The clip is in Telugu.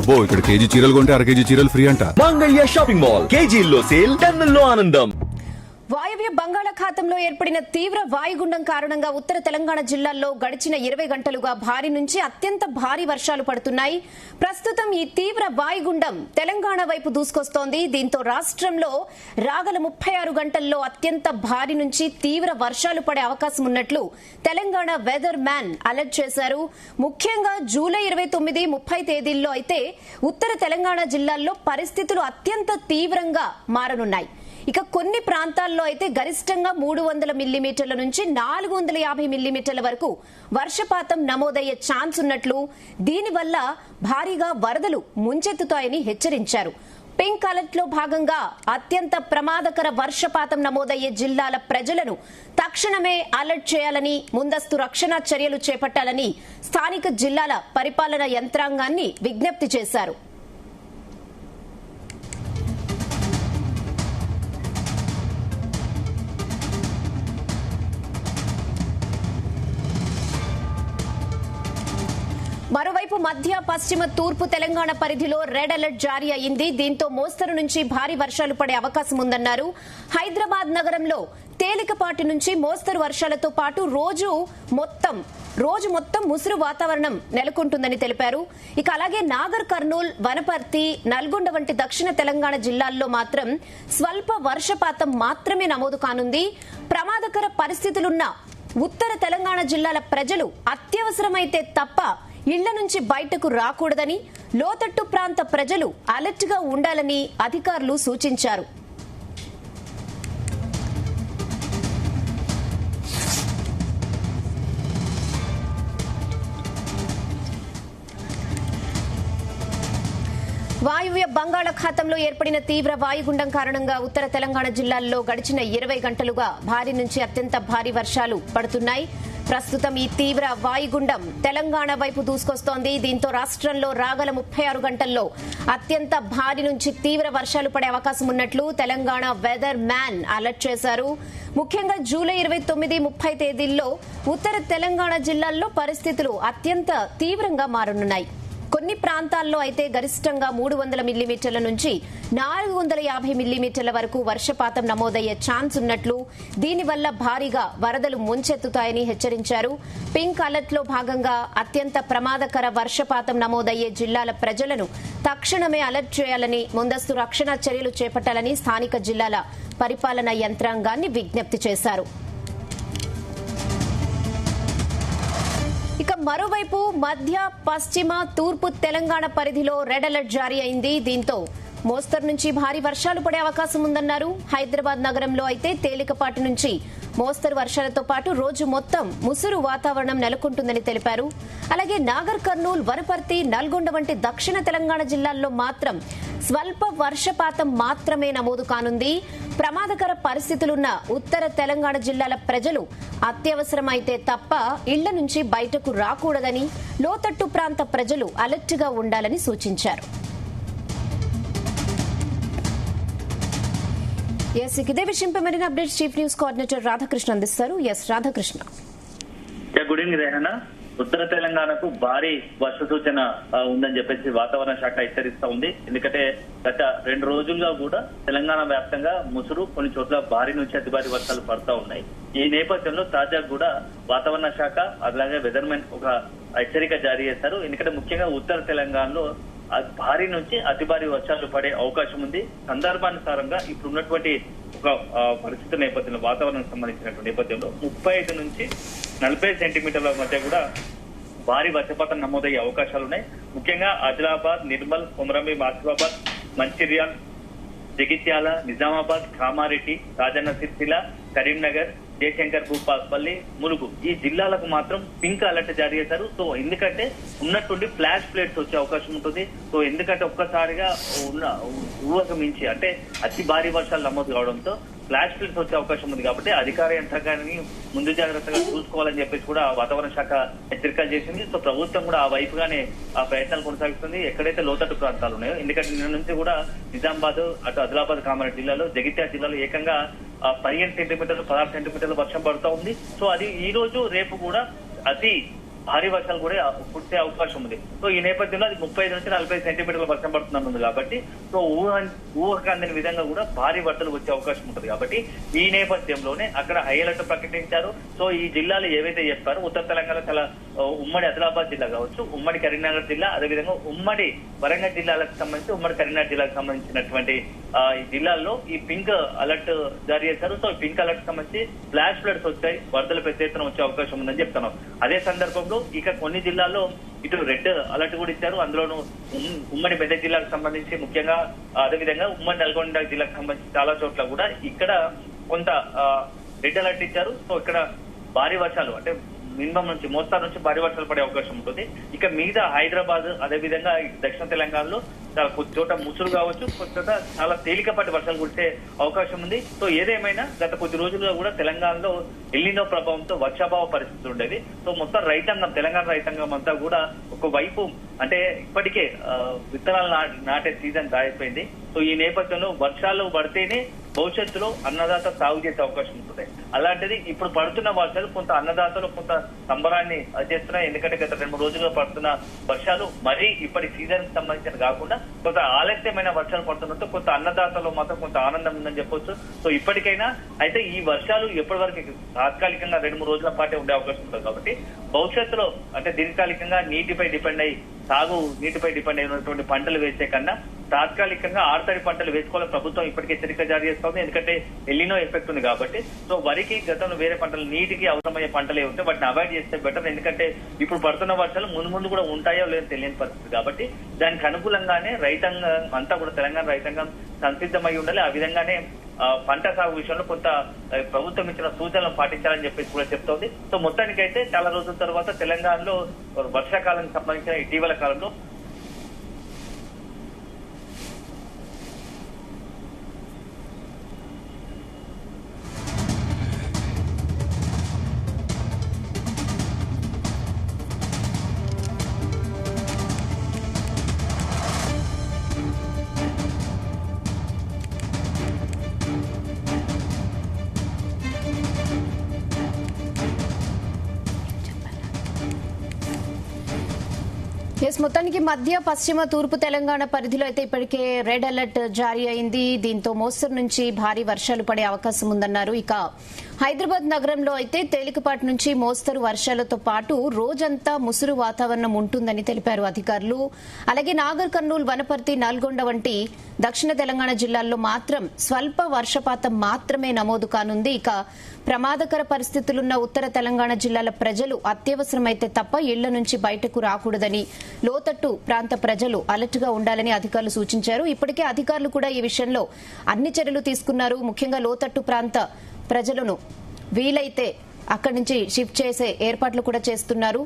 అబ్బో ఇక్కడ కేజీ చీరలు కొంటే 1/2 కేజీ చీరలు ఫ్రీ అంట. మంగళ్య షాపింగ్ మాల్ కేజీల్లో సేల్, టన్నుల్లో ఆనందం. వాయవ్య బంగాళాఖాతంలో ఏర్పడిన తీవ్ర వాయుగుండం కారణంగా ఉత్తర తెలంగాణ జిల్లాల్లో గడిచిన 20 గంటలుగా భారీ నుంచి అత్యంత భారీ వర్షాలు పడుతున్నాయి. ప్రస్తుతం ఈ తీవ్ర వాయుగుండం తెలంగాణ వైపు దూసుకొస్తోంది. దీంతో రాష్ట్రంలో రాగల 36 గంటల్లో అత్యంత భారీ నుంచి తీవ్ర వర్షాలు పడే అవకాశం ఉన్నట్లు తెలంగాణ వెదర్ మ్యాన్ అలర్ట్ చేశారు. ముఖ్యంగా జూలై 29, 30 తేదీల్లో అయితే ఉత్తర తెలంగాణ జిల్లాల్లో పరిస్థితులు అత్యంత తీవ్రంగా మారనున్నాయి. ఇక కొన్ని ప్రాంతాల్లో అయితే గరిష్టంగా 300 మిల్లీమీటర్ల నుంచి 450 మిల్లీమీటర్ల వరకు వర్షపాతం నమోదయ్యే ఛాన్స్ ఉన్నట్లు, దీనివల్ల భారీగా వరదలు ముంచెత్తుతాయని హెచ్చరించారు. పింక్ అలర్ట్ లో భాగంగా అత్యంత ప్రమాదకర వర్షపాతం నమోదయ్యే జిల్లాల ప్రజలను తక్షణమే అలర్ట్ చేయాలని, ముందస్తు రక్షణ చర్యలు చేపట్టాలని స్థానిక జిల్లాల పరిపాలన యంత్రాంగాన్ని విజ్ఞప్తి చేశారు. మరోవైపు మధ్య, పశ్చిమ, తూర్పు తెలంగాణ పరిధిలో రెడ్ అలర్ట్ జారీ అయింది. దీంతో మోస్తరు నుంచి భారీ వర్షాలు పడే అవకాశం ఉందన్నారు. హైదరాబాద్ నగరంలో తేలికపాటి నుంచి మోస్తరు వర్షాలతో పాటు రోజు మొత్తం ముసురు వాతావరణం నెలకొంటుందని తెలిపారు. ఇక అలాగే నాగర్ కర్నూల్, వనపర్తి, నల్గొండ వంటి దక్షిణ తెలంగాణ జిల్లాల్లో మాత్రం స్వల్ప వర్షపాతం మాత్రమే నమోదు కానుంది. ప్రమాదకర పరిస్థితులున్న ఉత్తర తెలంగాణ జిల్లాల ప్రజలు అత్యవసరమైతే తప్ప ఇళ్ల నుంచి బయటకు రాకూడదని, లోతట్టు ప్రాంత ప్రజలు అలర్ట్ గా ఉండాలని అధికారులు సూచించారు. వాయువ్య బంగాళాఖాతంలో ఏర్పడిన తీవ్ర వాయుగుండం కారణంగా ఉత్తర తెలంగాణ జిల్లాల్లో గడిచిన 20 గంటలుగా భారీ నుంచి అత్యంత భారీ వర్షాలు పడుతున్నాయి. ప్రస్తుతం ఈ తీవ్ర వాయుగుండం తెలంగాణ వైపు దూసుకొస్తోంది. దీంతో రాష్ట్రంలో రాగల 36 గంటల్లో అత్యంత భారీ నుంచి తీవ్ర వర్షాలు పడే అవకాశం ఉన్నట్లు తెలంగాణ వెదర్ మ్యాన్ అలర్ట్ చేశారు. ముఖ్యంగా జూలై 29, 30 తేదీల్లో ఉత్తర తెలంగాణ జిల్లాల్లో పరిస్థితులు అత్యంత తీవ్రంగా మారనున్నాయి. కొన్ని ప్రాంతాల్లో అయితే గరిష్టంగా 300 మిల్లీమీటర్ల నుంచి 450 మిల్లీమీటర్ల వరకు వర్షపాతం నమోదయ్యే ఛాన్స్ ఉన్నట్లు, దీనివల్ల భారీగా వరదలు ముంచెత్తుతాయని హెచ్చరించారు. పింక్ అలర్ట్ లో భాగంగా అత్యంత ప్రమాదకర వర్షపాతం నమోదయ్యే జిల్లాల ప్రజలను తక్షణమే అలర్ట్ చేయాలని, ముందస్తు రక్షణ చర్యలు చేపట్టాలని స్థానిక జిల్లాల పరిపాలన యంత్రాంగాన్ని విజ్ఞప్తి చేశారు. ఇక మరోవైపు మధ్య, పశ్చిమ, తూర్పు తెలంగాణ పరిధిలో రెడ్ అలర్ట్ జారీ అయింది. దీంతో మోస్తరు నుంచి భారీ వర్షాలు పడే అవకాశం ఉందన్నారు. హైదరాబాద్ నగరంలో అయితే తేలికపాటి నుంచి మోస్తరు వర్షాలతో పాటు రోజు మొత్తం ముసురు వాతావరణం నెలకొంటుందని తెలిపారు. అలాగే నాగర్ కర్నూల్, వనపర్తి, నల్గొండ వంటి దక్షిణ తెలంగాణ జిల్లాల్లో మాత్రం స్వల్ప వర్షపాతం మాత్రమే నమోదు కానుంది. ప్రమాదకర పరిస్థితులున్న ఉత్తర తెలంగాణ జిల్లాల ప్రజలు అత్యవసరమైతే తప్ప ఇళ్ల నుంచి బయటకు రాకూడదని, లోతట్టు ప్రాంత ప్రజలు అలర్ట్ గా ఉండాలని సూచించారు. ఇదే విషయంపై మరిన్ని updates chief news coordinator Radhakrishna అందిస్తారు. రాధాకృష్ణ. Good evening Rehana. ఉత్తర తెలంగాణకు భారీ వర్ష సూచన ఉందని చెప్పేసి వాతావరణ శాఖ హెచ్చరిస్తా ఉంది. ఎందుకంటే గత 2 రోజులుగా కూడా తెలంగాణ వ్యాప్తంగా ముసురు, కొన్ని చోట్ల భారీ నుంచి అతి భారీ వర్షాలు పడతా ఉన్నాయి. ఈ నేపథ్యంలో తాజాగా కూడా వాతావరణ శాఖ అలాగే వెదర్మెన్ ఒక హెచ్చరిక జారీ చేశారు. ఎందుకంటే ముఖ్యంగా ఉత్తర తెలంగాణలో భారీ నుంచి అతి భారీ వర్షాలు పడే అవకాశం ఉంది. సందర్భానుసారంగా ఇప్పుడు ఉన్నటువంటి ఒక పరిస్థితి నేపథ్యంలో, వాతావరణానికి సంబంధించినటువంటి నేపథ్యంలో 35 నుంచి 40 సెంటీమీటర్ల మధ్య కూడా భారీ వర్షపాతం నమోదయ్యే అవకాశాలు ఉన్నాయి. ముఖ్యంగా ఆదిలాబాద్, నిర్మల్, కొమరంభీం, ఆసిఫాబాద్, మంచిర్యాల్, జగిత్యాల, నిజామాబాద్, కామారెడ్డి, రాజన్న సిరిసిల్ల, కరీంనగర్, జయశంకర్, భూపాల్పల్లి, ములుగు ఈ జిల్లాలకు మాత్రం పింక్ అలర్ట్ జారీ చేశారు. సో ఎందుకంటే ఉన్నటువంటి ఫ్లాష్ ఫ్లడ్స్ వచ్చే అవకాశం ఉంటుంది. సో ఎందుకంటే ఒక్కసారిగా ఉన్న ఊహకు మించి అంటే అతి భారీ వర్షాలు నమోదు కావడంతో ఫ్లాష్ ఫ్లడ్స్ వచ్చే అవకాశం ఉంది. కాబట్టి అధికార యంత్రాంగాన్ని ముందు జాగ్రత్తగా చూసుకోవాలని చెప్పేసి కూడా వాతావరణ శాఖ హెచ్చరికలు చేసింది. సో ప్రభుత్వం కూడా ఆ వైపుగానే ఆ ప్రయత్నాలు కొనసాగిస్తుంది ఎక్కడైతే లోతట్టు ప్రాంతాలు ఉన్నాయో. ఎందుకంటే నిన్న నుంచి కూడా నిజామాబాద్, అటు ఆదిలాబాద్, కామారెడ్డి జిల్లాలో, జగిత్యాల జిల్లాలో ఏకంగా 15 సెంటీమీటర్లు, 16 సెంటీమీటర్లు వర్షం పడుతూ ఉంది. సో అది ఈ రోజు రేపు కూడా అతి భారీ వర్షాలు కూడా కురిసే అవకాశం ఉంది. సో ఈ నేపథ్యంలో అది 35 నుంచి 40 సెంటీమీటర్ల వర్షం పడుతుంది కాబట్టి సో ఊహకు అందని విధంగా కూడా భారీ వర్షాలు వచ్చే అవకాశం ఉంటుంది. కాబట్టి ఈ నేపథ్యంలోనే అక్కడ హై అలర్ట్ ప్రకటించారు. సో ఈ జిల్లాలు ఏవైతే చెప్పారో ఉత్తర తెలంగాణ చాలా ఉమ్మడి ఆదిలాబాద్ జిల్లా కావచ్చు, ఉమ్మడి కరీంనగర్ జిల్లా, అదేవిధంగా ఉమ్మడి వరంగల్ జిల్లాలకు సంబంధించి ఉమ్మడి కరీంనగర్ జిల్లాకు సంబంధించినటువంటి ఈ జిల్లాల్లో ఈ పింక్ అలర్ట్ జారీ చేశారు. సో పింక్ అలర్ట్ సంబంధించి ఫ్లాష్ ఫ్లడ్స్ వచ్చాయి, వరదలు పెద్ద ఎత్తున వచ్చే అవకాశం ఉందని చెప్తున్నాం. అదే సందర్భంలో ఇక కొన్ని జిల్లాల్లో ఇటు రెడ్ అలర్ట్ కూడా ఇచ్చారు. అందులోనూ ఉమ్మడి మెదక్ జిల్లాకు సంబంధించి ముఖ్యంగా, అదేవిధంగా ఉమ్మడి నల్గొండ జిల్లాకు సంబంధించి చాలా చోట్ల కూడా ఇక్కడ కొంత రెడ్ అలర్ట్ ఇచ్చారు. సో ఇక్కడ భారీ వర్షాలు అంటే మినిమం నుంచి మోస్తారు నుంచి భారీ వర్షాలు పడే అవకాశం ఉంటుంది. ఇక మీద హైదరాబాద్, అదేవిధంగా దక్షిణ తెలంగాణలో కొద్ది చోట ముసురు కావచ్చు, కొద్ది చోట చాలా తేలికపాటి వర్షాలు కురిసే అవకాశం ఉంది. సో ఏదేమైనా గత కొద్ది రోజులుగా కూడా తెలంగాణలో ఎల్నినో ప్రభావంతో వర్షాభావ పరిస్థితులు ఉండేది. సో మొత్తం రైతాంగం, తెలంగాణ రైతాంగం అంతా కూడా ఒకవైపు అంటే ఇప్పటికే విత్తనాలు నాటే సీజన్ దాటిపోయింది. సో ఈ నేపథ్యంలో వర్షాలు పడితేనే భవిష్యత్తులో అన్నదాత సాగు చేసే అవకాశం ఉంటుంది. అలాంటిది ఇప్పుడు పడుతున్న వర్షాలు కొంత అన్నదాతలు కొంత సంబరాన్ని చేస్తున్నాయి. ఎందుకంటే గత 2-3 రోజులుగా పడుతున్న వర్షాలు మరీ ఇప్పటి సీజన్ కి సంబంధించిన కాకుండా కొంత ఆలస్యమైన వర్షాలు పడుతున్నట్టు కొంత అన్నదాతలో మాత్రం కొంత ఆనందం ఉందని చెప్పొచ్చు. సో ఇప్పటికైనా అయితే ఈ వర్షాలు ఎప్పటి వరకు తాత్కాలికంగా 2-3 రోజుల పాటే ఉండే అవకాశం ఉంటుంది. కాబట్టి భవిష్యత్తులో అంటే దీర్ఘకాలికంగా నీటిపై డిపెండ్ అయ్యి నీటిపై డిపెండ్ అయినటువంటి పంటలు వేసే కన్నా తాత్కాలికంగా ఆరుతడి పంటలు వేసుకోవాలని ప్రభుత్వం ఇప్పటికే హెచ్చరిక జారీ చేస్తోంది. ఎందుకంటే ఎల్నినో ఎఫెక్ట్ ఉంది కాబట్టి. సో వరికి గతంలో వేరే పంటలు నీటికి అవసరమయ్యే పంటలే ఉంటాయి, వాటిని అవాయిడ్ చేస్తే బెటర్. ఎందుకంటే ఇప్పుడు పడుతున్న వర్షాలు ముందు కూడా ఉంటాయో లేదో తెలియని పరిస్థితి కాబట్టి దానికి అనుకూలంగానే రైతాంగం అంతా కూడా తెలంగాణ రైతాంగం సంసిద్ధమై ఉండాలి. ఆ విధంగానే పంట సాగు విషయంలో కొంత ప్రభుత్వం ఇచ్చిన సూచనలు పాటించాలని చెప్పేసి కూడా చెప్తోంది. సో మొత్తానికైతే చాలా రోజుల తర్వాత తెలంగాణలో వర్షాకాలానికి సంబంధించిన ఇటీవల కాలంలో మొత్తానికి మధ్య పశ్చిమ తూర్పు తెలంగాణ పరిధిలో అయితే ఇప్పటికే రెడ్ అలర్ట్ జారీ అయింది. దీంతో మోస్తరు నుంచి భారీ వర్షాలు పడే అవకాశం ఉందన్నారు. ఇక హైదరాబాద్ నగరంలో అయితే తేలికపాటి నుంచి మోస్తరు వర్షాలతో పాటు రోజంతా ముసురు వాతావరణం ఉంటుందని తెలిపారు అధికారులు. అలాగే నాగర్ కర్నూలు, వనపర్తి, నల్గొండ వంటి దక్షిణ తెలంగాణ జిల్లాల్లో మాత్రం స్వల్ప వర్షపాతం మాత్రమే నమోదు కానుంది. ఇక ప్రమాదకర పరిస్థితులున్న ఉత్తర తెలంగాణ జిల్లాల ప్రజలు అత్యవసరమైతే తప్ప ఇళ్ల నుంచి బయటకు రాకూడదని, లోతట్టు ప్రాంత ప్రజలు అలర్ట్ గా ఉండాలని అధికారులు సూచించారు. ఇప్పటికే అధికారులు కూడా ఈ విషయంలో అన్ని చర్యలు తీసుకున్నారు. ముఖ్యంగా లోతట్టు ప్రాంత ప్రజలను వీలైతే అక్కడి నుంచి షిఫ్ట్ చేసే ఏర్పాట్లు కూడా చేస్తున్నారు.